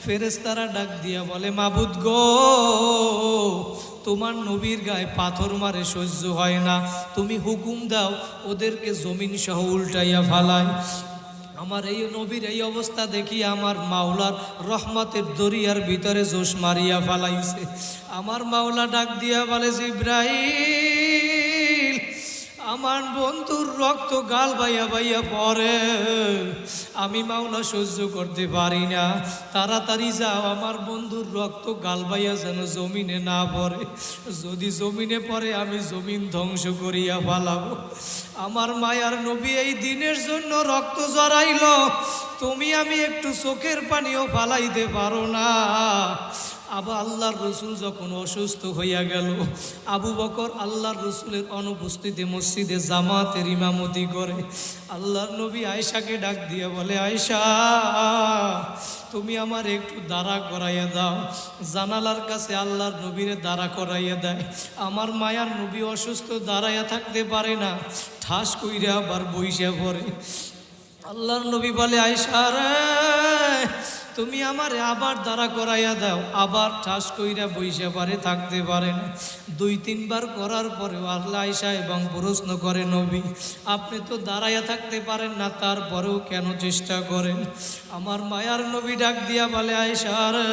ফেরেশতারা ডাক দিয়া বলে, মাবুদ গো, তোমার নবীর গায়ে পাথর মারে সহ্য হয় না, তুমি হুকুম দাও ওদেরকে জমিন সহ উল্টাইয়া ফালায়। আমার এই নবীর এই অবস্থা দেখি আমার মাওলার রহমতের দরিয়ার ভিতরে জোশ মারিয়া ফালাইছে। আমার মাওলা ডাক দিয়া বলে, জিব্রাইল, আমার বন্ধুর রক্ত গাল বাইয়া বাইয়া পড়ে, আমি মাওলা সহ্য করতে পারি না, তাড়াতাড়ি যাও, আমার বন্ধুর রক্ত গাল বাইয়া যেন জমিনে না পড়ে, যদি জমিনে পড়ে আমি জমিন ধ্বংস করিয়া ফালাবো। আমার মায়ার নবী এই দিনের জন্য রক্ত জড়াইল, তুমি আমি একটু চোখের পানিও ফালাইতে পারো না। আবার আল্লাহর রসুল যখন অসুস্থ হইয়া গেল, আবু বকর আল্লাহর রসুলের অনুপস্থিতি মসজিদে জামাতের ইমামতি করে। আল্লাহর নবী আয়েশাকে ডাক দিয়ে বলে, আয়েশা, তুমি আমার একটু দাঁড়া করাইয়া দাও। জানালার কাছে আল্লাহর নবীরে দাঁড়া করাইয়া দেয়। আমার মায়ার নবী অসুস্থ, দাঁড়াইয়া থাকতে পারে না, ঠাস কইরা আবার বইসা পড়ে। আল্লাহর নবী বলে, আয়েশা রে, তুমি আমারে আবার দাঁড়া করাইয়া দাও। আবার ঠাস কইরা বইসা পারে, থাকতে পারে না। 2-3 বার করার পরেও আল্লাহ আয়েশা এবং প্রশ্ন করে, নবী আপনি তো দাঁড়াইয়া থাকতে পারেন না, তারপরেও কেন চেষ্টা করেন? আমার মায়ার নবী ডাক দিয়া বলে, আয়েশা রে,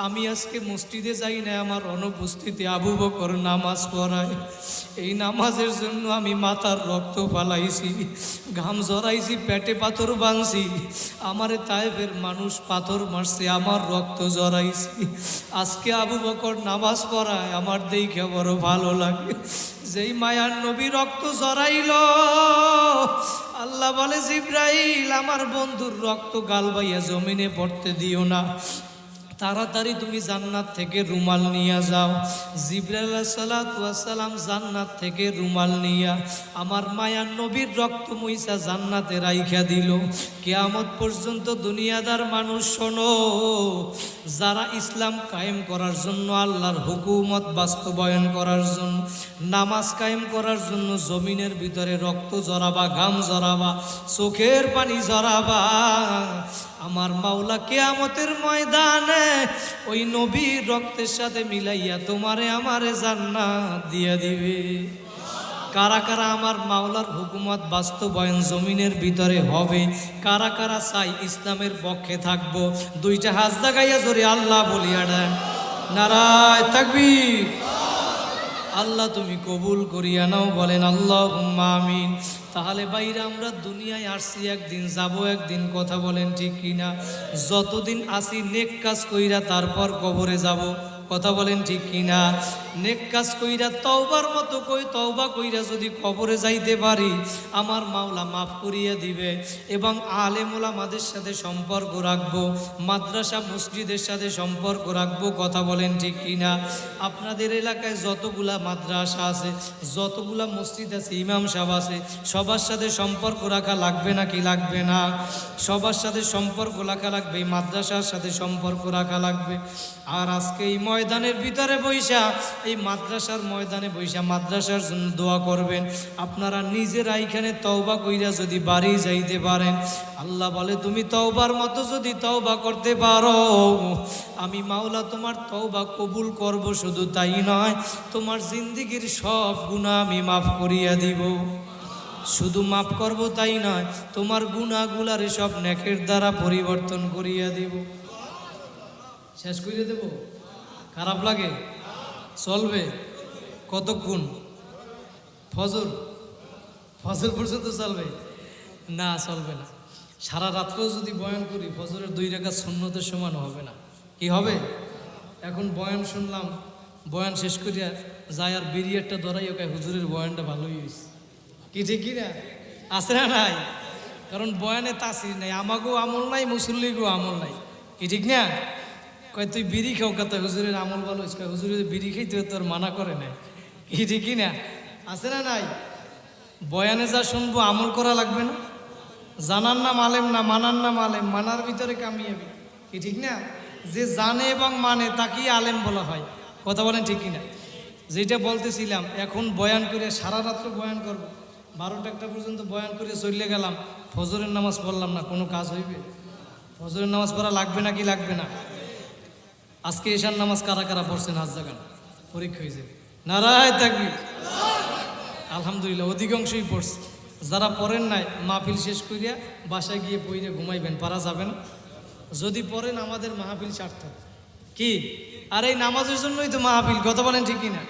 আমি আজকে মসজিদে যাই না, আমার অনুপস্থিতি আবু বকর নামাজ পড়ায়, এই নামাজের জন্য আমি মাথার রক্ত ফালাইছি, ঘাম জড়াইছি, পেটে পাথর বাঁধছি, আমারে তায়েফের মানুষ পাথর মারছে, আমার রক্ত জড়াইছি, আজকে আবু বকর নামাজ পড়ায়, আমার দেখে বড় ভালো লাগে। যেই মায়ার নবী রক্ত জড়াইল, আল্লাহ বলে, জিব্রাইল, আমার বন্ধুর রক্ত গাল বাইয়া জমিনে পড়তে দিও না, তাড়াতাড়ি তুমি জান্নাত থেকে রুমাল নিয়ে যাও। জিবরাইল আলাইহিস সালাতু ওয়াস সালাম জান্নাত থেকে রুমাল নিয়া আমার মায়ার নবীর রক্ত মুইসা জান্নাতে রাইখা দিল। কিয়ামত পর্যন্ত দুনিয়াদার মানুষ শোনো, যারা ইসলাম কায়েম করার জন্য, আল্লাহর হুকুমত বাস্তবায়ন করার জন্য, নামাজ কায়েম করার জন্য জমিনের ভিতরে রক্ত জড়াবা, ঘাম জড়াবা, চোখের পানি জড়াবা, আমার মাওলা কিয়ামতের ময়দানে ওই নবীর রক্তের সাথে মিলাইয়া তোমারে আমারে জান্নাত দিয়া দিবে। কারা কারা আমার মাওলার হুকুমত বাস্তবায়ন জমিনের ভিতরে হবে? কারা কারা চাই ইসলামের পক্ষে থাকবো? 2টা হাত জাগাইয়া জোরে আল্লাহ বলিয়া দেন, নারায়ে তাকবীর। আল্লাহ তুমি কবুল করিয়া নাও, বলেন আল্লাহুম্মা আমিন। তাহলে বাইরে আমরা দুনিয়ায় আসছি একদিন, যাব একদিন, কথা বলেন ঠিক কিনা? যতদিন আসি নেক কাজ কইরা তারপর কবরে যাব, কথা বলেন ঠিক কিনা? নেক কাজ কইরা তওবার মতো তওবা কইরা যদি কবরে যাইতে পারি, আমার মাওলা মাফ করিয়া দিবে এবং আলেম ওলামাদের সাথে সম্পর্ক রাখবো, মাদ্রাসা মসজিদের সাথে সম্পর্ক রাখবো, কথা বলেন ঠিক কিনা? আপনাদের এলাকায় যতগুলা মাদ্রাসা আছে, যতগুলা মসজিদ আছে, ইমাম সাহেব আছে, সবার সাথে সম্পর্ক রাখা লাগবে নাকি লাগবে না? সবার সাথে সম্পর্ক রাখা লাগবে, এই মাদ্রাসার সাথে সম্পর্ক রাখা লাগবে। আর আজকে এই ময়দানের ভিতরে বইসা, এই মাদ্রাসার ময়দানে বইসা মাদ্রাসার জন্য দোয়া করবেন। আপনারা নিজেরা এইখানে তওবা কইরা যদি বাড়ি যাইতে পারেন, আল্লাহ বলে তুমি তওবার মতো যদি তওবা করতে পারো, আমি মাওলা তোমার তওবা কবুল করব। শুধু তাই নয়, তোমার জিন্দেগীর সব গুনাহ আমি মাফ করিয়া দিব। শুধু মাফ করব তাই নয়, তোমার গুনাহগুলারে সব নেকের দ্বারা পরিবর্তন করিয়া দিব। শেষ করিয়ে দেব? খারাপ লাগে? চলবে? কতক্ষণ? ফজর পর্যন্ত চলবে? না, চলবে না। সারা রাত্রেও যদি বয়ান করি, ফজরের 2 রাকাত সুন্নতের সমান হবে না। কি হবে? এখন বয়ান শুনলাম, বয়ান শেষ করিয়া যায় আর বিড়ি একটা ধরাই, ওকে হুজুরের বয়ানটা ভালোই হয়েছে। কি ঠিক কিনা? আছে না নাই? কারণ বয়ানে তাসির নাই, আমাকেও আমল নাই, মুসল্লিকেও আমল নাই। কি ঠিক না? কয় তুই বিড়ি খাও, কথা হুজুরের আমল ভালো হয়েছে, হুজুরের বিড়ি খাইতে তোর মানা করে নাই। কি ঠিক কিনা? আছে না নাই? বয়ানে যা শুনবো আমল করা লাগবে না? জানার নাম আলেম না, মানার নাম আলেম, মানার ভিতরে কামিয়াবি। কি ঠিক না? যে জানে এবং মানে তাকেই আলেম বলা হয়, কথা বলেন ঠিক কিনা? যেটা বলতেছিলাম, এখন বয়ান করে সারা রাত্র বয়ান করবো, 12টা 1টা পর্যন্ত বয়ান করে চলে গেলাম, ফজরের নামাজ পড়লাম না, কোনো কাজ হইবে? ফজরের নামাজ পড়া লাগবে না কি লাগবে না? আজকে এশার নামাজ কারা কারা পড়ছেন হাত জাগান, পরীক্ষা হয়েছে। নারায় তাকবীর। আলহামদুলিল্লাহ অধিকাংশই পড়ছে। যারা পড়েন নাই মাহফিল শেষ করিয়া বাসায় গিয়ে পইরে ঘুমাইবেন, পারা যাবে না। যদি পড়েন আমাদের মাহফিল সার্থক। কি আর এই নামাজের জন্যই তো মাহফিল, কথা বলেন ঠিক কিনা?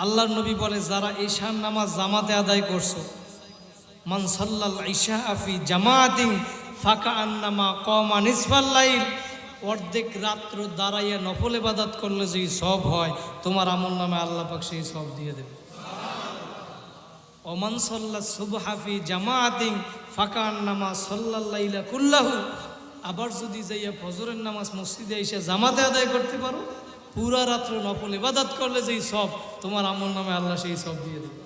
আল্লাহর নবী বলে যারা ঈশার নামাজ জামাতে আদায় করছো, মান সাল্লাল ঈশা ফি জামাতিন ফাকান্নামা কামা নিসফাল লাইল, অর্ধেক রাত্র দাঁড়াইয়া নফল ইবাদত করলে যে সব হয় তোমার আমল নামে আল্লাহ পাক সেই সব দিয়ে দেবে। ওমান সাল্লা সুবহা ফি জামাতিন ফাকান্নামা সাল্লাল লাইলা কুল্লাহু, আবার যদি যাইয়া ফজরের নামাজ মসজিদে এসে জামাতে আদায় করতে পারো, পুরা রাত্র নফল ইবাদত করলে যেই সব তোমার আমল নামে আল্লাহ সেই সব দিয়ে দেবে।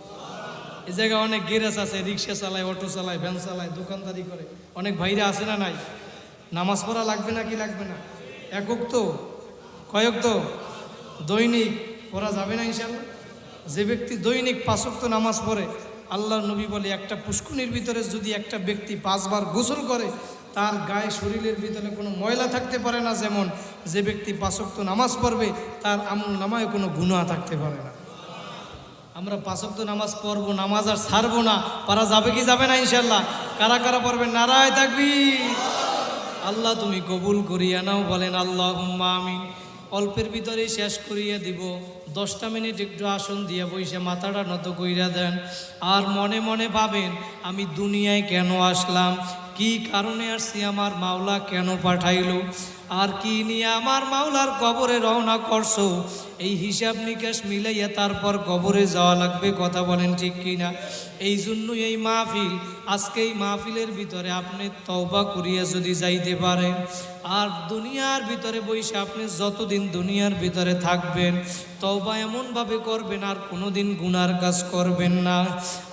এই জায়গায় অনেক গ্যারেজ আছে, রিক্সা চালায়, অটো চালায়, ভ্যান চালায়, দোকানদারি করে, অনেক ভাইরা আছে না নাই? নামাজ পড়া লাগবে না কি লাগবে না? একক তো কয়েক তো দৈনিক পড়া যাবে না ইনশাআল্লাহ। যে ব্যক্তি দৈনিক 5 ওয়াক্ত নামাজ পড়ে, আল্লাহর নবী বলে একটা পুষ্কুনির ভিতরে যদি একটা ব্যক্তি 5 বার গোসল করে তার গায়ে শরীরের ভিতরে কোনো ময়লা থাকতে পারে না, যেমন যে ব্যক্তি 5 ওয়াক্ত নামাজ পড়বে তার আমল নামায় কোনো গুনাহ থাকতে পারে না। আমরা 5 ওয়াক্ত নামাজ পড়বো, নামাজ আর ছাড়বো না, পারা যাবে কি যাবে না ইনশাআল্লাহ? কারা কারা পড়বেন? নারায় তাকবীর। আল্লাহ তুমি কবুল করিয়া নাও, বলেন আল্লাহুম্মা আমিন। অল্পের ভিতরেই শেষ করিয়া দিব, 10টা মিনিট একটু আসন দিয়া বইসে মাথাটা নত কইরা দেন, আর মনে মনে ভাবেন আমি দুনিয়ায় কেন আসলাম, কি কারণে আসছি, আমার মাওলা কেন পাঠাইলো, আর কি নিয়ে আমার মাওলার কবরে রওনা করছো, এই হিসাব নিকাশ মিলাইয়া তারপর কবরে যাওয়া লাগবে, কথা বলেন ঠিক কিনা? এই জন্যই এই মাহফিল। আজকে এই মাহফিলের ভিতরে আপনি তওবা করিয়া যদি যাইতে পারেন, আর দুনিয়ার ভিতরে বসে আপনি যতদিন দুনিয়ার ভিতরে থাকবেন তওবা এমনভাবে করবেন আর কোনোদিন গুনার কাজ করবেন না।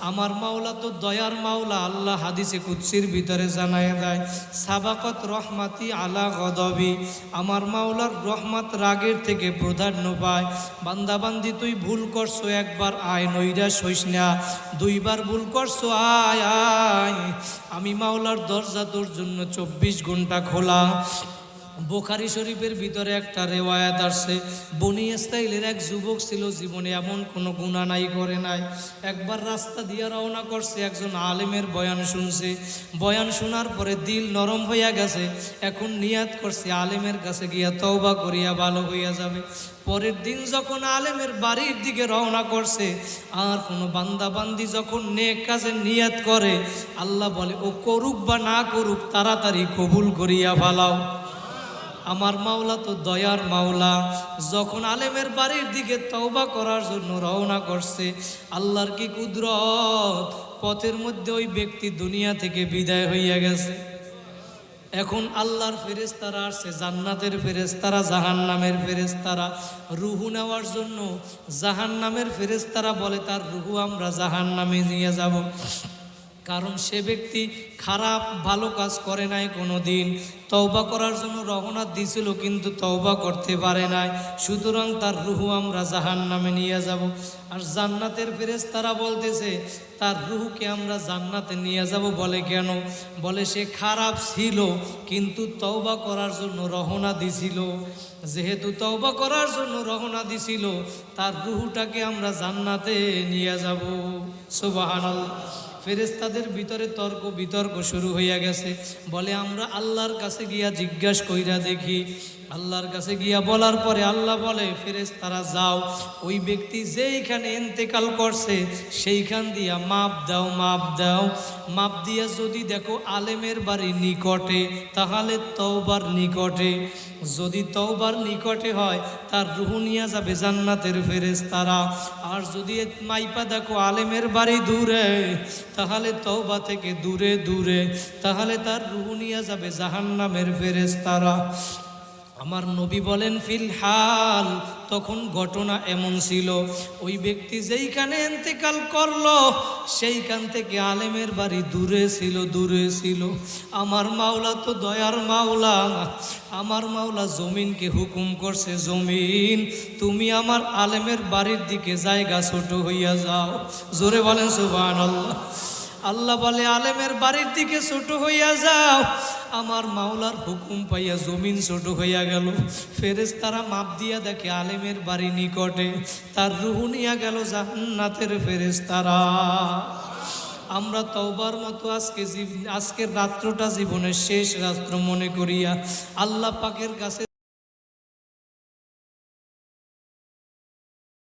আমার মাওলা তো দয়ার মাওলা, আল্লাহ হাদিসে কুদসির ভিতরে জানায় দেয় সাবাকত রহমাতি আলা গদবি, আমার মাওলার রহমত রাগের থেকে প্রাধান্য পায়। বান্দাবান্দি তুই ভুল করছো, একবার আয় নৈরাশ হইস না, 2 বার ভুল করছো আয় আয়, আমি মাওলার দরজা তোর জন্য 24 ঘন্টা খোলা। বুখারী শরীফের ভিতরে একটা রেওয়ায়াত আসছে, বনি ইসরাইলের এক যুবক ছিল, জীবনে এমন কোনো গুনাহ নাই করে নাই। একবার রাস্তা দিয়ে রওনা করছে, একজন আলেমের বয়ান শুনছে, বয়ান শোনার পরে দিল নরম হইয়া গেছে, এখন নিয়াত করছে আলেমের কাছে গিয়া তওবা করিয়া ভালো হইয়া যাবে। পরের দিন যখন আলেমের বাড়ির দিকে রওনা করছে, আর কোনো বান্দা বান্দি যখন নেক কাজে নিয়াত করে, আল্লাহ বলে ও করুক বা না করুক তাড়াতাড়ি কবুল করিয়া ফালাও। আমার মাওলা তো দয়ার মাওলা, যখন আলেমের বাড়ির দিকে তওবা করার জন্য রওনা করছে, আল্লাহর কি কুদরত, পথের মধ্যে ওই ব্যক্তি দুনিয়া থেকে বিদায় হইয়া গেছে। এখন আল্লাহর ফেরেশতারা আসছে, জান্নাতের ফেরেশতারা, জাহান্নামের ফেরেশতারা, রুহু নেওয়ার জন্য। জাহান্নামের ফেরেশতারা বলে তার রুহু আমরা জাহান্নামে নিয়ে যাব, কারণ সে ব্যক্তি খারাপ ভালো কাজ করে নাই কোনো দিন, তওবা করার জন্য রওনা দিছিল কিন্তু তওবা করতে পারে নাই, সুতরাং তার রুহু আমরা জাহান্নামে নিয়ে যাব। আর জান্নাতের ফেরেশতারা বলতেছে তার রুহুকে আমরা জান্নাতে নিয়ে যাব। বলে কেন? বলে সে খারাপ ছিল কিন্তু তওবা করার জন্য রওনা দিছিল, যেহেতু তওবা করার জন্য রওনা দিছিল তার রুহুটাকে আমরা জান্নাতে নিয়ে যাব। সুবহানাল্লাহ। ফেরেশতাদের ভিতরে তর্ক বিতর্ক শুরু হইয়া গেছে, বলে আমরা আল্লাহর কাছে গিয়া জিজ্ঞাসা কইরা দেখি। আল্লাহর কাছে গিয়া বলার পরে আল্লাহ বলে ফেরেশতারা যাও, ওই ব্যক্তি যেইখানে ইন্তেকাল করছে সেইখান দিয়া মাপ দাও, মাপ দাও। মাপ দিয়া যদি দেখো আলেমের বাড়ি নিকটে তাহলে তওবার নিকটে, যদি তওবার নিকটে হয় তার রুহু নিয়ে যাবে জান্নাতের ফেরেশতারা, আর যদি মাইপা দেখো আলেমের বাড়ি দূরে তাহলে তওবা থেকে দূরে দূরে, তাহলে তার রুহু নিয়ে যাবে জাহান্নামের ফেরেশতারা। আমার নবী বলেন ফিলহাল তখন ঘটনা এমন ছিল, ওই ব্যক্তি যেইখানে ইন্তেকাল করলো সেইখান থেকে আলেমের বাড়ি দূরে ছিল, দূরে ছিল। আমার মাওলা তো দয়ার মাওলা, আমার মাওলা জমিনকে হুকুম করছে, জমিন তুমি আমার আলেমের বাড়ির দিকে জায়গা ছোট হইয়া যাও। জোরে বলেন সুবহানাল্লাহ। আল্লাহ বলে আলেমের বাড়ির দিকে ছোট হইয়া যাও। আমার মাওলার হুকুম পাইয়া জমিন ছোট হইয়া গেল। ফেরেশতারা মাপ দিয়া দেখে আলেমের বাড়ি নিকটে, তার রূহ নিয়া গেল জান্নাতের ফেরেশতারা। আমরা তওবার মতো আজকের রাত্রটা জীবনের শেষ রাত্র মনে করিয়া আল্লাহ পাকের কাছে